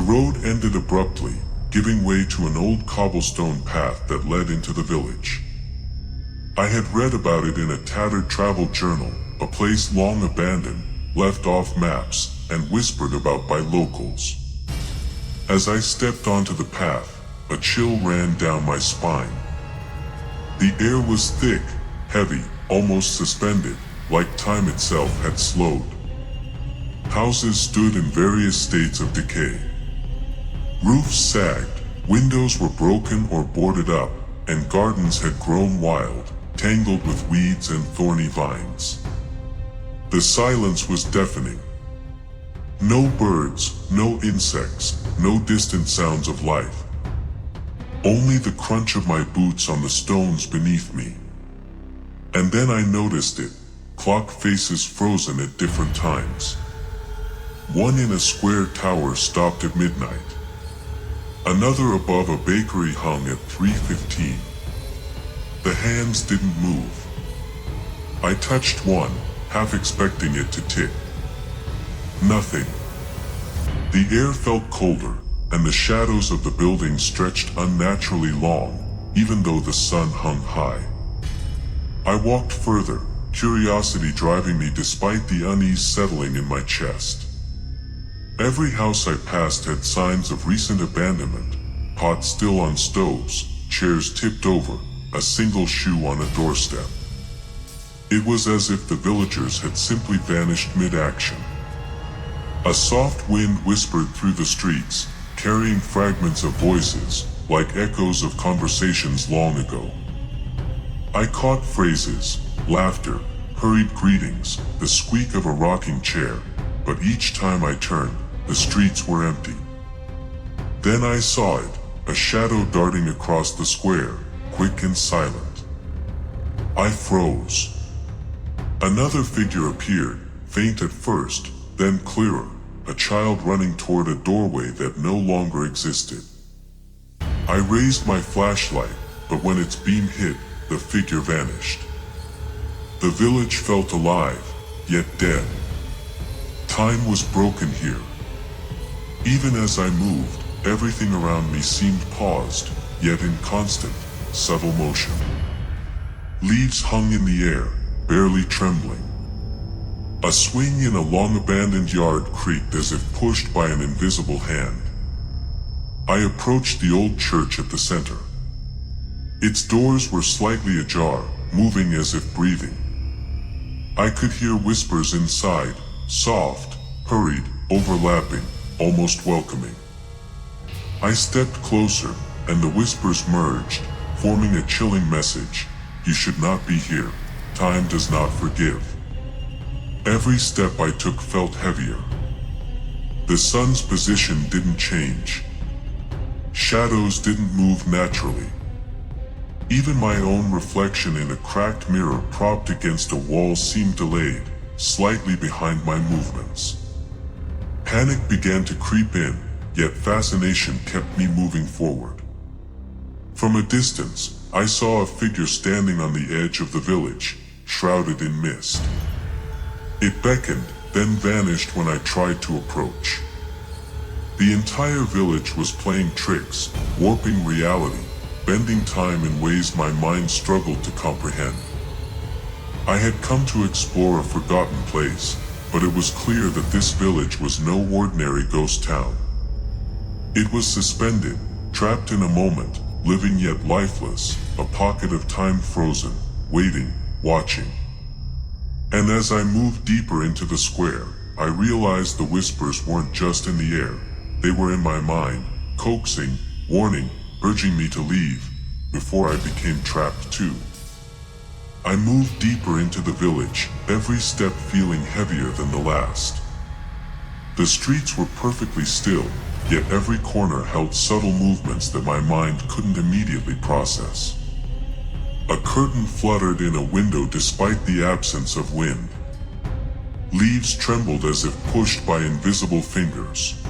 road ended abruptly, giving way to an old cobblestone path that led into the village. I had read about it in a tattered travel journal, a place long abandoned, left off maps, and whispered about by locals. As I stepped onto the path, a chill ran down my spine. The air was thick, heavy, almost suspended, like time itself had slowed. Houses stood in various states of decay. Roofs sagged, windows were broken or boarded up, and gardens had grown wild, tangled with weeds and thorny vines. The silence was deafening. No birds, no insects, no distant sounds of life. Only the crunch of my boots on the stones beneath me. And then I noticed it, clock faces frozen at different times. One in a square tower stopped at midnight. Another above a bakery hung at 3:15. The hands didn't move. I touched one, half expecting it to tick. Nothing. The air felt colder, and the shadows of the building stretched unnaturally long, even though the sun hung high. I walked further, curiosity driving me despite the unease settling in my chest. Every house I passed had signs of recent abandonment, pots still on stoves, chairs tipped over, a single shoe on a doorstep. It was as if the villagers had simply vanished mid-action. A soft wind whispered through the streets, carrying fragments of voices, like echoes of conversations long ago. I caught phrases, laughter, hurried greetings, the squeak of a rocking chair, but each time I turned, the streets were empty. Then I saw it, a shadow darting across the square, quick and silent. I froze. Another figure appeared, faint at first, then clearer, a child running toward a doorway that no longer existed. I raised my flashlight, but when its beam hit, the figure vanished. The village felt alive, yet dead. Time was broken here. Even as I moved, everything around me seemed paused, yet in constant, subtle motion. Leaves hung in the air, barely trembling. A swing in a long-abandoned yard creaked as if pushed by an invisible hand. I approached the old church at the center. Its doors were slightly ajar, moving as if breathing. I could hear whispers inside, soft, hurried, overlapping, almost welcoming. I stepped closer, and the whispers merged, forming a chilling message. You should not be here. Time does not forgive. Every step I took felt heavier. The sun's position didn't change. Shadows didn't move naturally. Even my own reflection in a cracked mirror propped against a wall seemed delayed, slightly behind my movements. Panic began to creep in, yet fascination kept me moving forward. From a distance, I saw a figure standing on the edge of the village, shrouded in mist. It beckoned, then vanished when I tried to approach. The entire village was playing tricks, warping reality, bending time in ways my mind struggled to comprehend. I had come to explore a forgotten place, but it was clear that this village was no ordinary ghost town. It was suspended, trapped in a moment, living yet lifeless, a pocket of time frozen, waiting, watching. And as I moved deeper into the square, I realized the whispers weren't just in the air, they were in my mind, coaxing, warning, urging me to leave, before I became trapped too. I moved deeper into the village, every step feeling heavier than the last. The streets were perfectly still, yet every corner held subtle movements that my mind couldn't immediately process. A curtain fluttered in a window despite the absence of wind. Leaves trembled as if pushed by invisible fingers.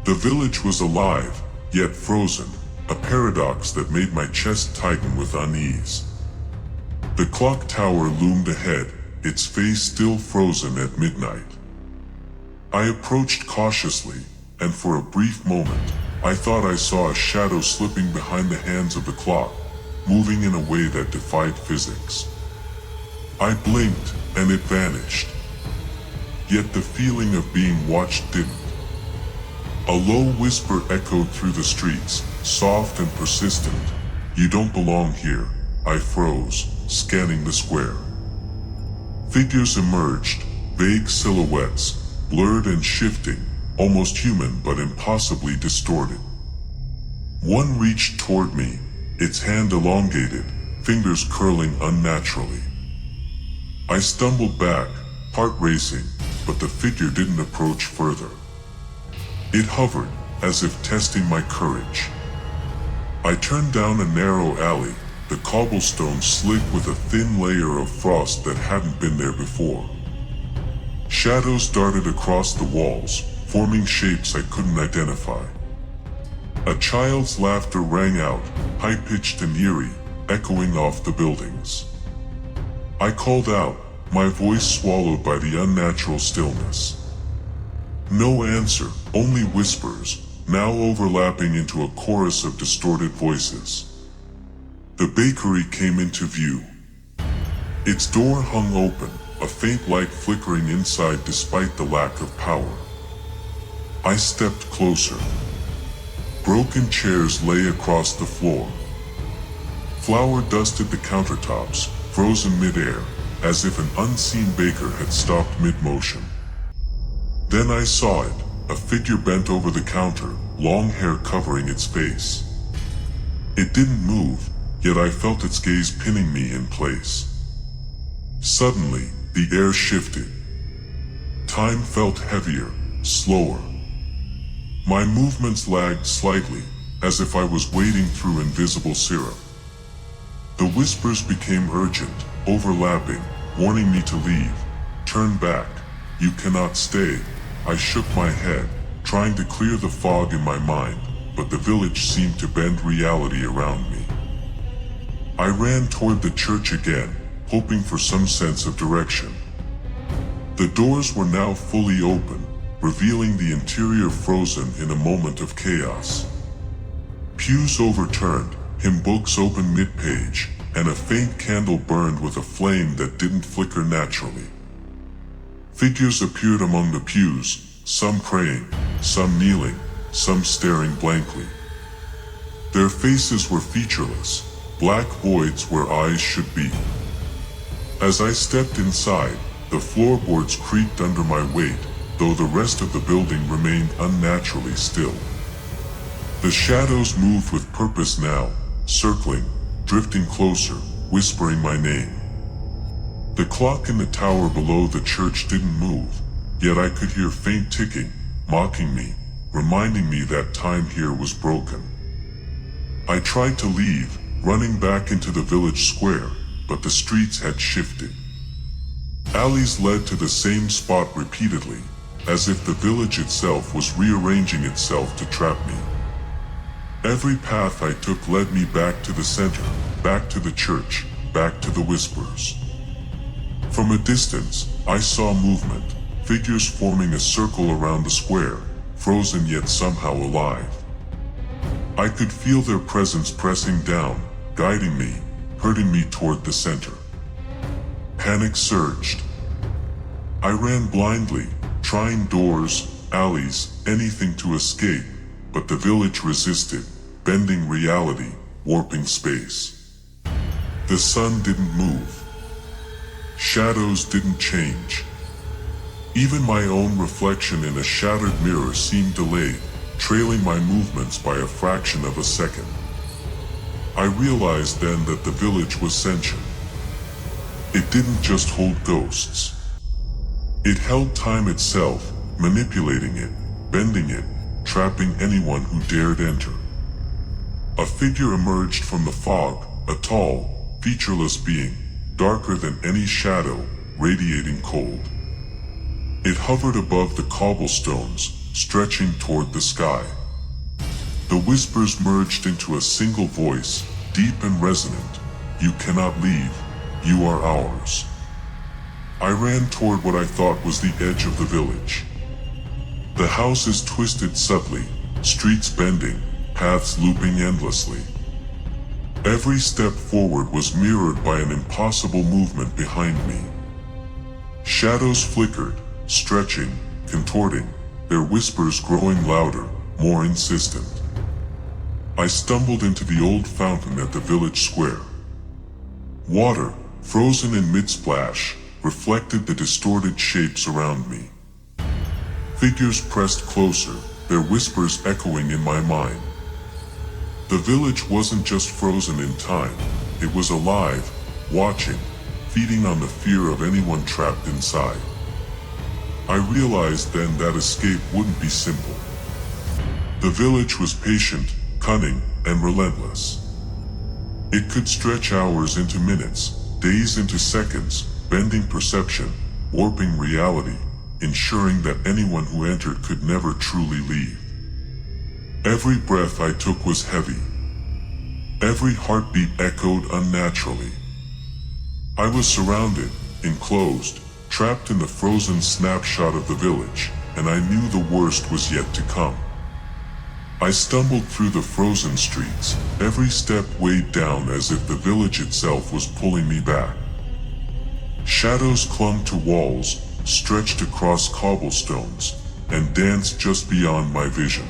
The village was alive, yet frozen, a paradox that made my chest tighten with unease. The clock tower loomed ahead, its face still frozen at midnight. I approached cautiously, and for a brief moment, I thought I saw a shadow slipping behind the hands of the clock, moving in a way that defied physics. I blinked, and it vanished. Yet the feeling of being watched didn't. A low whisper echoed through the streets, soft and persistent. "You don't belong here." I froze, scanning the square. Figures emerged, vague silhouettes, blurred and shifting, almost human but impossibly distorted. One reached toward me, its hand elongated, fingers curling unnaturally. I stumbled back, heart racing, but the figure didn't approach further. It hovered, as if testing my courage. I turned down a narrow alley, the cobblestone slick with a thin layer of frost that hadn't been there before. Shadows darted across the walls, forming shapes I couldn't identify. A child's laughter rang out, high-pitched and eerie, echoing off the buildings. I called out, my voice swallowed by the unnatural stillness. No answer, only whispers, now overlapping into a chorus of distorted voices. The bakery came into view. Its door hung open, a faint light flickering inside despite the lack of power. I stepped closer. Broken chairs lay across the floor. Flour dusted the countertops, frozen mid-air, as if an unseen baker had stopped mid-motion. Then I saw it, a figure bent over the counter, long hair covering its face. It didn't move, yet I felt its gaze pinning me in place. Suddenly, the air shifted. Time felt heavier, slower. My movements lagged slightly, as if I was wading through invisible syrup. The whispers became urgent, overlapping, warning me to leave. Turn back. You cannot stay. I shook my head, trying to clear the fog in my mind, but the village seemed to bend reality around me. I ran toward the church again, hoping for some sense of direction. The doors were now fully open, revealing the interior frozen in a moment of chaos. Pews overturned, hymn books open mid-page, and a faint candle burned with a flame that didn't flicker naturally. Figures appeared among the pews, some praying, some kneeling, some staring blankly. Their faces were featureless, black voids where eyes should be. As I stepped inside, the floorboards creaked under my weight, though the rest of the building remained unnaturally still. The shadows moved with purpose now, circling, drifting closer, whispering my name. The clock in the tower below the church didn't move, yet I could hear faint ticking, mocking me, reminding me that time here was broken. I tried to leave, running back into the village square, but the streets had shifted. Alleys led to the same spot repeatedly, as if the village itself was rearranging itself to trap me. Every path I took led me back to the center, back to the church, back to the whispers. From a distance, I saw movement, figures forming a circle around the square, frozen yet somehow alive. I could feel their presence pressing down, guiding me, herding me toward the center. Panic surged. I ran blindly, trying doors, alleys, anything to escape, but the village resisted, bending reality, warping space. The sun didn't move. Shadows didn't change. Even my own reflection in a shattered mirror seemed delayed, trailing my movements by a fraction of a second. I realized then that the village was sentient. It didn't just hold ghosts. It held time itself, manipulating it, bending it, trapping anyone who dared enter. A figure emerged from the fog, a tall, featureless being, darker than any shadow, radiating cold. It hovered above the cobblestones, stretching toward the sky. The whispers merged into a single voice, deep and resonant. You cannot leave. You are ours. I ran toward what I thought was the edge of the village. The houses twisted subtly, streets bending, paths looping endlessly. Every step forward was mirrored by an impossible movement behind me. Shadows flickered, stretching, contorting, their whispers growing louder, more insistent. I stumbled into the old fountain at the village square. Water, frozen in mid-splash, reflected the distorted shapes around me. Figures pressed closer, their whispers echoing in my mind. The village wasn't just frozen in time, it was alive, watching, feeding on the fear of anyone trapped inside. I realized then that escape wouldn't be simple. The village was patient, cunning, and relentless. It could stretch hours into minutes, days into seconds, bending perception, warping reality, ensuring that anyone who entered could never truly leave. Every breath I took was heavy. Every heartbeat echoed unnaturally. I was surrounded, enclosed, trapped in the frozen snapshot of the village, and I knew the worst was yet to come. I stumbled through the frozen streets, every step weighed down as if the village itself was pulling me back. Shadows clung to walls, stretched across cobblestones, and danced just beyond my vision.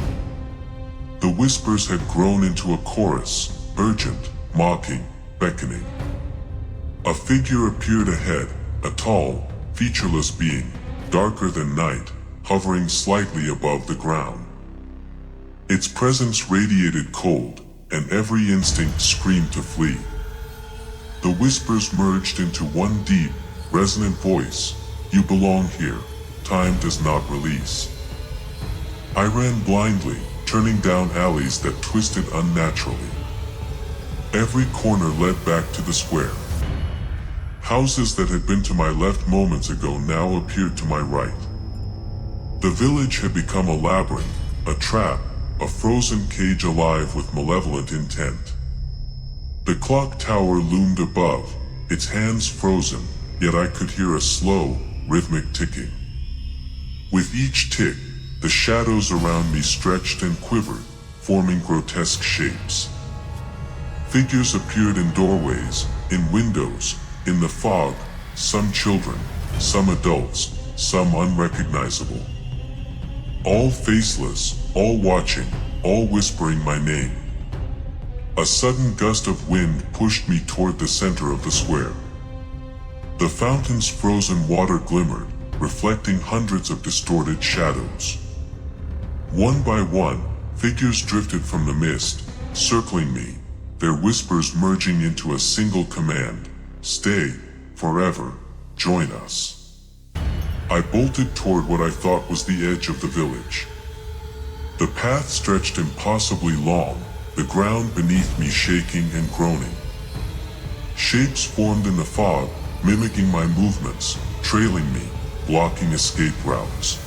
The whispers had grown into a chorus, urgent, mocking, beckoning. A figure appeared ahead, a tall, featureless being, darker than night, hovering slightly above the ground. Its presence radiated cold, and every instinct screamed to flee. The whispers merged into one deep, resonant voice. You belong here. Time does not release. I ran blindly, turning down alleys that twisted unnaturally. Every corner led back to the square. Houses that had been to my left moments ago now appeared to my right. The village had become a labyrinth, a trap, a frozen cage alive with malevolent intent. The clock tower loomed above, its hands frozen, yet I could hear a slow, rhythmic ticking. With each tick, the shadows around me stretched and quivered, forming grotesque shapes. Figures appeared in doorways, in windows, in the fog, some children, some adults, some unrecognizable. All faceless, all watching, all whispering my name. A sudden gust of wind pushed me toward the center of the square. The fountain's frozen water glimmered, reflecting hundreds of distorted shadows. One by one, figures drifted from the mist, circling me, their whispers merging into a single command: stay, forever, join us. I bolted toward what I thought was the edge of the village. The path stretched impossibly long, the ground beneath me shaking and groaning. Shapes formed in the fog, mimicking my movements, trailing me, blocking escape routes.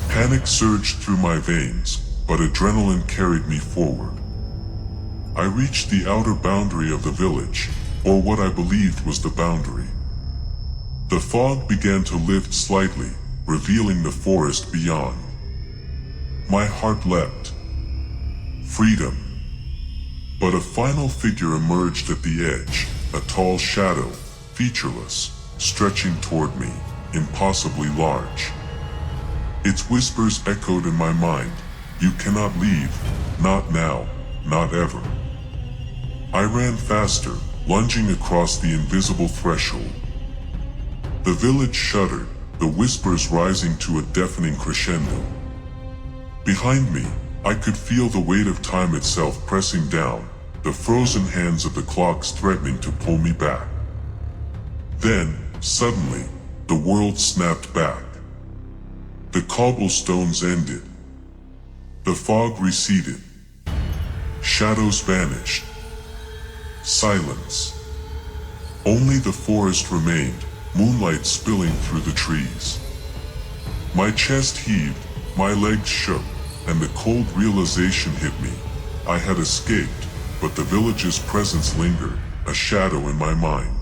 Panic surged through my veins, but adrenaline carried me forward. I reached the outer boundary of the village, or what I believed was the boundary. The fog began to lift slightly, revealing the forest beyond. My heart leapt. Freedom. But a final figure emerged at the edge, a tall shadow, featureless, stretching toward me, impossibly large. Its whispers echoed in my mind, you cannot leave, not now, not ever. I ran faster, lunging across the invisible threshold. The village shuddered, the whispers rising to a deafening crescendo. Behind me, I could feel the weight of time itself pressing down, the frozen hands of the clocks threatening to pull me back. Then, suddenly, the world snapped back. The cobblestones ended. The fog receded. Shadows vanished. Silence. Only the forest remained, moonlight spilling through the trees. My chest heaved, my legs shook, and the cold realization hit me. I had escaped, but the village's presence lingered, a shadow in my mind.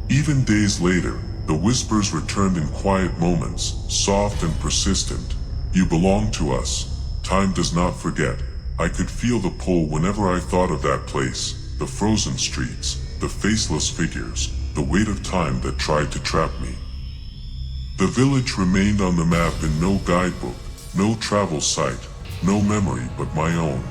Even days later, the whispers returned in quiet moments, soft and persistent, You belong to us. Time does not forget. I could feel the pull whenever I thought of that place, the frozen streets, the faceless figures, the weight of time that tried to trap me. The village remained on the map in no guidebook, no travel site, no memory but my own.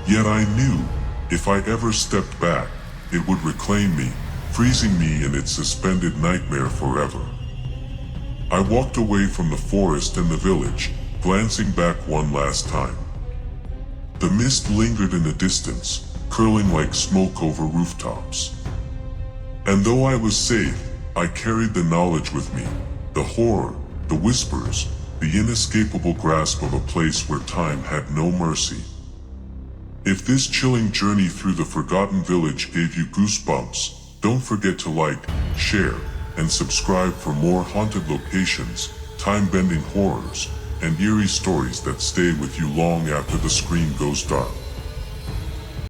Yet I knew, if I ever stepped back, it would reclaim me, freezing me in its suspended nightmare forever. I walked away from the forest and the village, glancing back one last time. The mist lingered in the distance, curling like smoke over rooftops. And though I was safe, I carried the knowledge with me, the horror, the whispers, the inescapable grasp of a place where time had no mercy. If this chilling journey through the forgotten village gave you goosebumps, don't forget to like, share, and subscribe for more haunted locations, time-bending horrors, and eerie stories that stay with you long after the screen goes dark.